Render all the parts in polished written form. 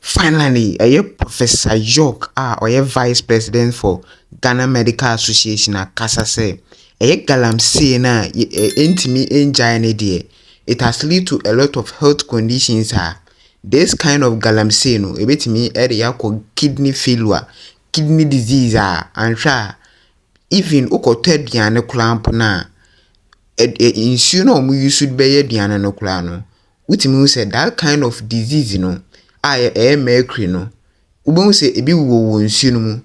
Finally, a Professor York, or a Vice President for Ghana Medical Association, a Kasa say, Eiii Galamsey na intimi engine dear. It has led to a lot of health conditions. This kind of Galamsey no, a bit me area called kidney failure, kidney disease, and even ukoted diane clamp na. Insu no mu used be diane no klano. Utimi said that kind of disease, you know. Mecury no ubon say ebi wo nsu no mu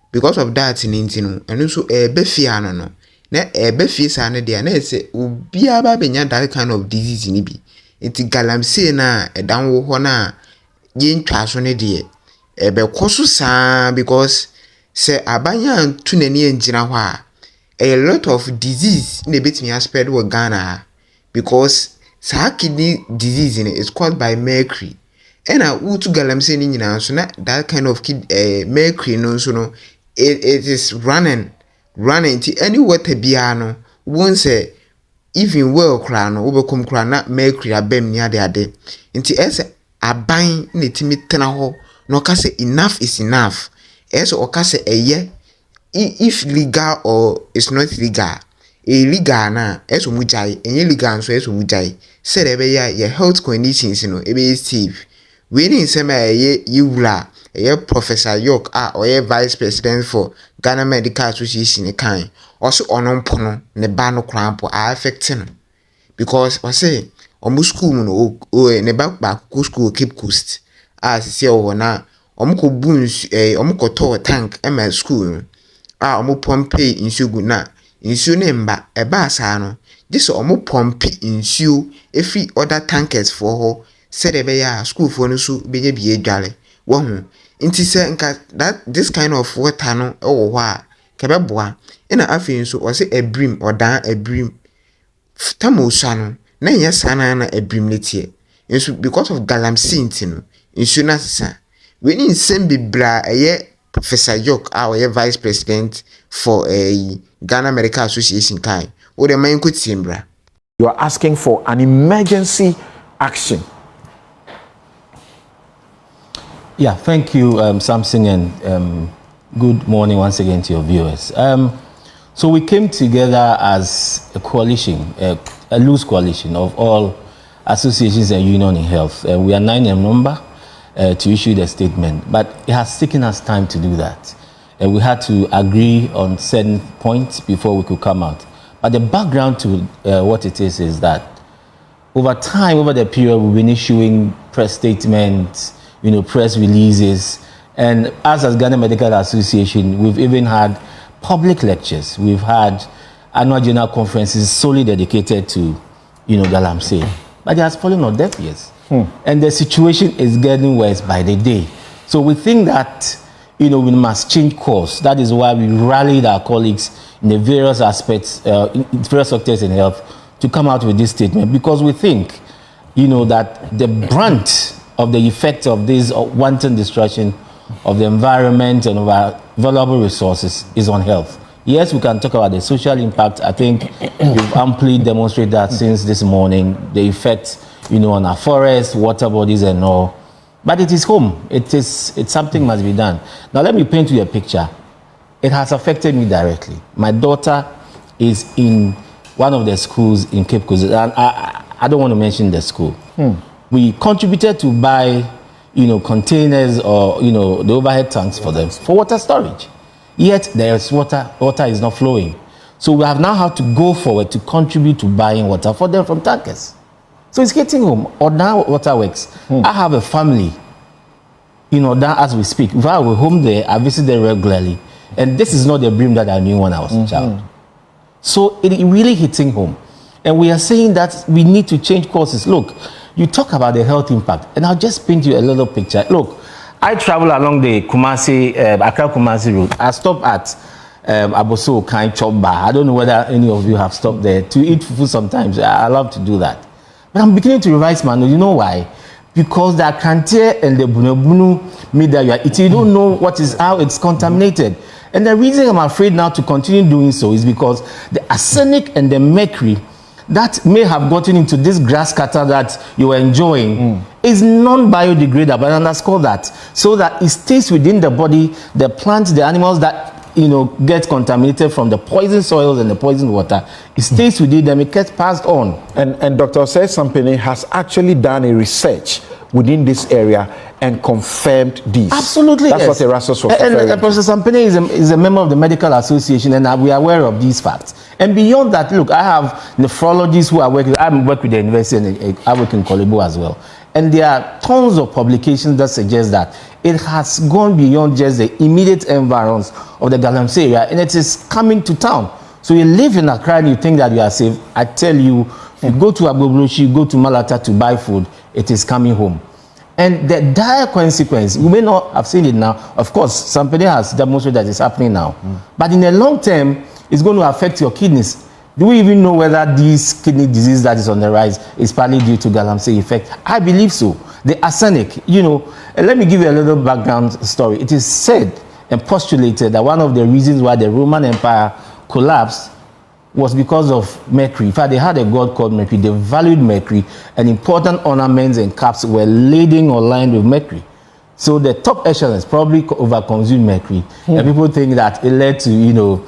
because of that ninti no eno so befia no na befie sa ne de na say obi aba benya that kind of disease ni bi enti Galamsey na edan wo ho na ye ntwa so ne de koso sa because say abanya ntu nani engina ho a lot of disease na betimi spread wo Ghana because sa kidney disease is caused by mercury. And utu Galamsey ni nyina so na that kind of mercury no so no it is running ti any water bia no won say even well kra no obekom kra na mercury abem ni ade nti ese aban na timi tena ho no ka say enough is enough ese o ka say eye if legal or it's not legal illegal na ese mujai enye legal so ese mujai say dey be ya health conditions no e be safe. We need some Yula, a Professor York, or a Vice President for Ghana Medical Association, kind also on pono, ne bano cramp are affecting because I say, school ne back school Cape Coast, as see over now, omko boons, omko tow tank, school, omo pompe in suguna, in sunemba, a basano, this omo pompe in su, every other tankers for her. Said a school for no so be dwale wo inti se nka that this kind of water no wo ho a kebeboa na afei so o se abrim odan abrim tamosa no na nya sana na abrim netie nso because of Galamsey no nso na sesa we ni nsem bibra Professor York our Vice President for a Ghana Medical Association kai o de man ko timbra. You are asking for an emergency action. Yeah, thank you, Samson, and good morning once again to your viewers. So we came together as a coalition, a loose coalition of all associations and unions in health. We are 9 in number to issue the statement, but it has taken us time to do that. We had to agree on certain points before we could come out. But the background to what it is that over time, over the period, we've been issuing press statements, press releases, and as Ghana Medical Association, we've even had public lectures. We've had annual general conferences solely dedicated to, Galamsey. But it has fallen on deaf ears. And the situation is getting worse by the day. So we think that, we must change course. That is why we rallied our colleagues in the various aspects, in various sectors in health, to come out with this statement, because we think, that the brunt of the effect of this wanton destruction of the environment and of our valuable resources is on health. Yes, we can talk about the social impact. I think we've amply demonstrated that since this morning, the effect, on our forests, water bodies and all. But it is home. It's something must be done. Now let me paint you a picture. It has affected me directly. My daughter is in one of the schools in Cape Coast, and I don't want to mention the school. We contributed to buy, containers or, the overhead tanks for them for water storage. Yet there's water is not flowing. So we have now had to go forward to contribute to buying water for them from tankers. So it's getting home. Odan Waterworks. I have a family, Odan as we speak. If I were home there, I visit them regularly. And this is not the dream that I knew when I was a child. So it really hitting home. And we are saying that we need to change courses. Look, you talk about the health impact, and I'll just paint you a little picture. Look, I travel along the Accra-Kumasi road. I stop at Aboso Kind Chop Bar. I don't know whether any of you have stopped there to eat food sometimes. I love to do that. But I'm beginning to revise my nose. You know why? Because the Akante and the Bunobunu meat that you are eating, you don't know how it's contaminated. And the reason I'm afraid now to continue doing so is because the arsenic and the mercury that may have gotten into this grass cutter that you are enjoying is non-biodegradable. And underscore that, so that it stays within the body, the plants, the animals that get contaminated from the poison soils and the poison water. It stays within them, it gets passed on. And Dr. Sampene has actually done a research within this area and confirmed this. Absolutely, that's yes. what Erasmus was and Professor Sampene is a member of the Medical Association, and we are aware of these facts. And beyond that, look, I have nephrologists who are working. I work with the university, and I work in Kolebu as well. And there are tons of publications that suggest that it has gone beyond just the immediate environs of the Galamsey area, and it is coming to town. So you live in Accra and you think that you are safe. I tell you, you go to Agbobroshi, go to Malata to buy food, it is coming home. And the dire consequence, you may not have seen it now. Of course, somebody has demonstrated that it's happening now. But in the long term, it's going to affect your kidneys. Do we even know whether this kidney disease that is on the rise is partly due to Galamsey effect? I believe so. The arsenic, let me give you a little background story. It is said and postulated that one of the reasons why the Roman Empire collapsed was because of mercury. In fact, they had a god called Mercury. They valued mercury, and important ornaments and caps were laden or lined with mercury. So the top echelons probably overconsumed mercury, and people think that it led to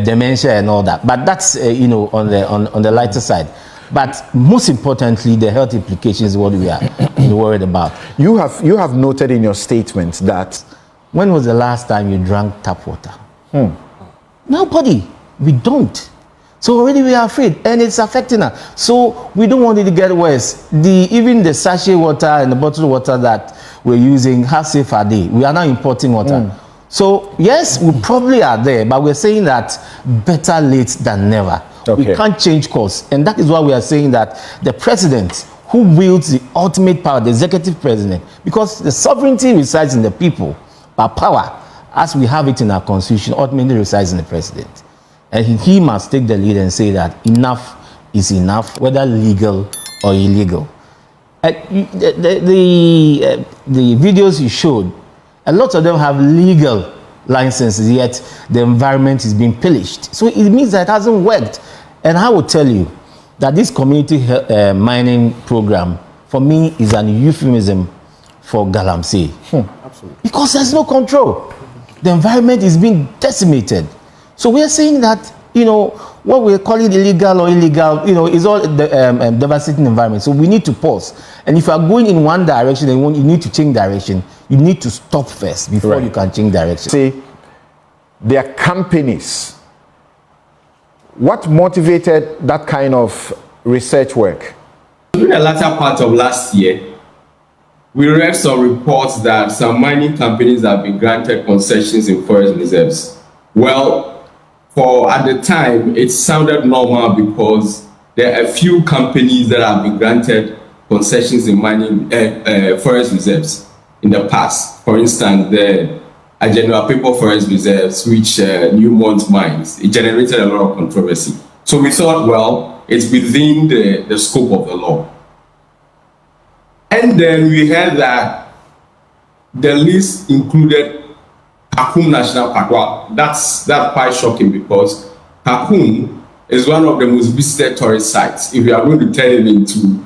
dementia and all that. But that's on the lighter side. But most importantly, the health implications is what we are worried about. You have noted in your statement that when was the last time you drank tap water? Nobody. We don't. So already we are afraid, and it's affecting us. So we don't want it to get worse. Even the sachet water and the bottled water that we're using, how safe are they? We are now importing water. So yes, we probably are there, but we're saying that better late than never. Okay. We can't change course, and that is why we are saying that the president, who wields the ultimate power, the executive president, because the sovereignty resides in the people, but power, as we have it in our constitution, ultimately resides in the president. And he must take the lead and say that enough is enough, whether legal or illegal. The videos you showed, a lot of them have legal licenses, yet the environment is being pillaged. So it means that it hasn't worked. And I will tell you that this community mining program, for me, is an euphemism for Galamsey. Absolutely. Because there's no control. The environment is being decimated. So we are saying that, what we're calling illegal or illegal, is all the devastating environment. So we need to pause. And if you are going in one direction and you need to change direction, you need to stop first before you can change direction. See, there are companies. What motivated that kind of research work? During the latter part of last year, we read some reports that some mining companies have been granted concessions in forest reserves. Well, at the time, it sounded normal because there are a few companies that have been granted concessions in mining forest reserves in the past. For instance, the General Paper Forest Reserves, which Newmont mines, it generated a lot of controversy. So we thought, well, it's within the scope of the law. And then we heard that the list included Kakum National Park. Well, that's quite shocking because Kakum is one of the most visited tourist sites. If you are going to turn it into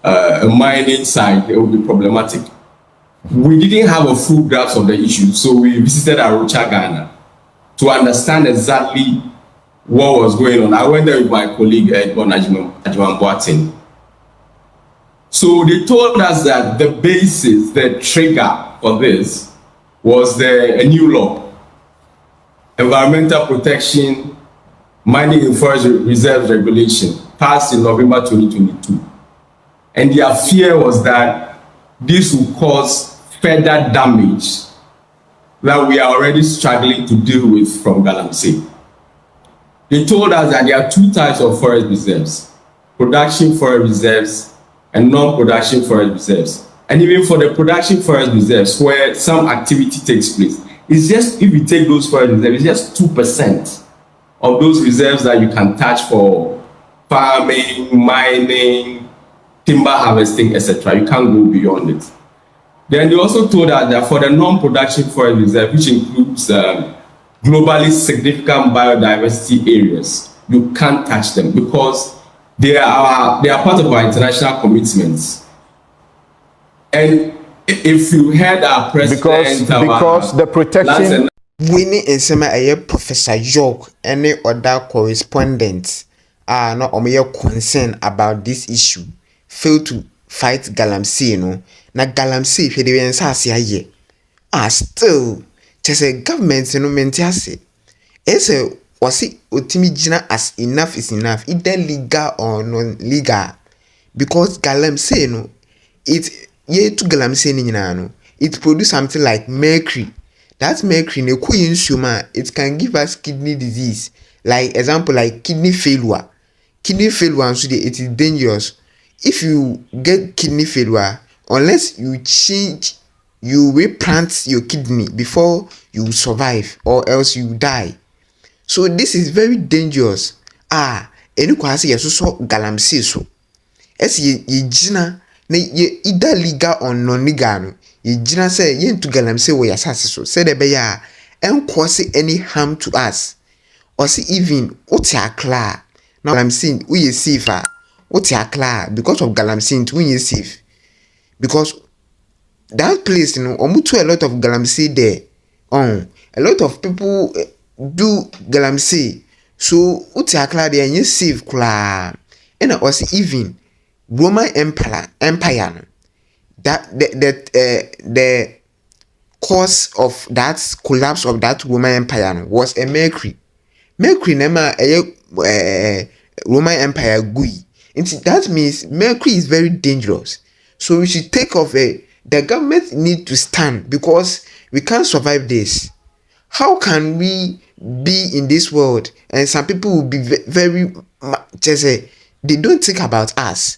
a mining site, it will be problematic. We didn't have a full grasp of the issue, so we visited Arocha, Ghana, to understand exactly what was going on. I went there with my colleague Edmond Ajiman. So they told us that the basis, the trigger for this was a new law, Environmental Protection Mining in Forest Reserves Regulation, passed in November 2022. And their fear was that this will cause further damage that we are already struggling to deal with from Galamsey. They told us that there are two types of forest reserves: production forest reserves and non-production forest reserves. And even for the production forest reserves, where some activity takes place, it's just, if you take those forest reserves, it's just 2% of those reserves that you can touch for farming, mining, timber harvesting, etc. You can't go beyond it. Then they also told us that for the non-production forest reserve, which includes globally significant biodiversity areas, you can't touch them because they are part of our international commitments. And if you heard our president, because the protection. Winning in summer a Professor York any other correspondents are not concerned about this issue fail to fight Galamsey no na Galamsey hwede wen sase aye still just government no mentiase ese wasi otimi gina as enough is enough either legal or non legal because Galamsey no it ye to Galamsey ni nyina no it produce something like mercury. That mercury in a it can give us kidney disease. Like example, like kidney failure. Kidney failure, so it is dangerous. If you get kidney failure, unless you replant your kidney before you survive, or else you die. So this is very dangerous. Any kwasi so Galamsey so. As ye jina na ye either legal or non-legal no. Ye jina say ye to Galamsey wo yasase so say de be ya en cause any harm to us or see even oti akla now Galamsey we ye safe oti akla because of Galamsey we ye safe because that place you know omutu a lot of Galamsey there a lot of people do Galamsey so oti akla there ye safe kla and also even Roman empire no, that the cause of that collapse of that Roman Empire was a mercury. Mercury nema Roman Empire gui. That means mercury is very dangerous. So we should take off the government need to stand because we can't survive this. How can we be in this world and some people will be very just they don't think about us.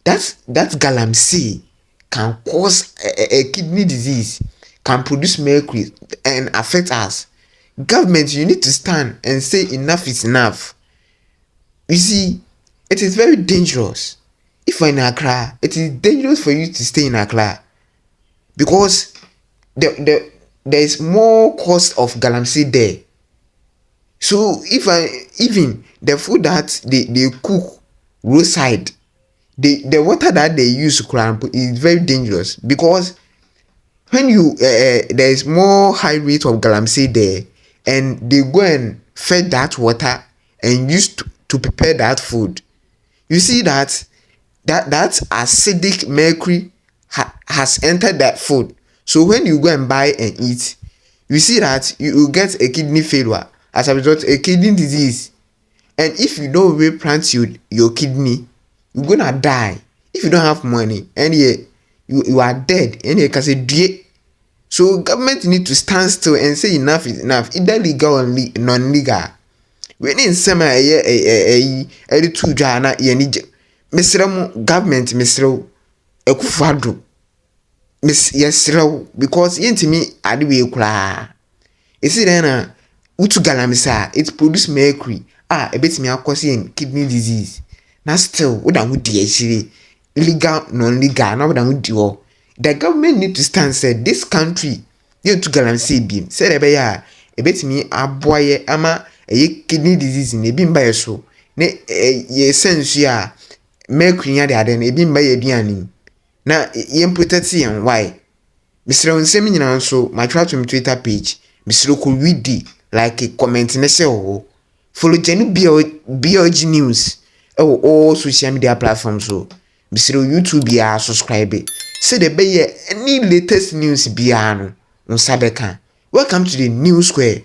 That Galamsey can cause a kidney disease, can produce mercury and affect us. Government, you need to stand and say enough is enough. You see, it is very dangerous. If you're in Accra, it is dangerous for you to stay in Accra because there is more cost of Galamsey there. So even the food that they cook roadside, the water that they use is very dangerous because when you there is more high rate of Galamsey there and they go and fed that water and used to prepare that food, you see that acidic mercury has entered that food. So when you go and buy and eat, you see that you will get a kidney failure as a result, a kidney disease. And if you don't replant your kidney, you're gonna die. If you don't have money and you are dead and you can say die. So government need to stand still and say enough is enough, either legal or non-legal. When in summer a two jana ye Mr. Government Mr. Ekufado Miss Yesro because yentimi adiwe kura. Isi then utu Galamsey it produce mercury a bit me cause kidney disease. Now still what am we illegal non-legal now what am we the government need to stand said this country you to Galamsey beam said a bit me aboye ama a kidney disease in a beam by so ne ye sense ya mercury ya de a beam by a dianing na yen protect and why Mr. Onsemi so my Twitter page Mr. Could read like a comment in a cell follow Jenny BLG news all social media platforms so Mr. YouTube ya subscribe say the any latest news biano on Sabeka. Welcome to the New Square.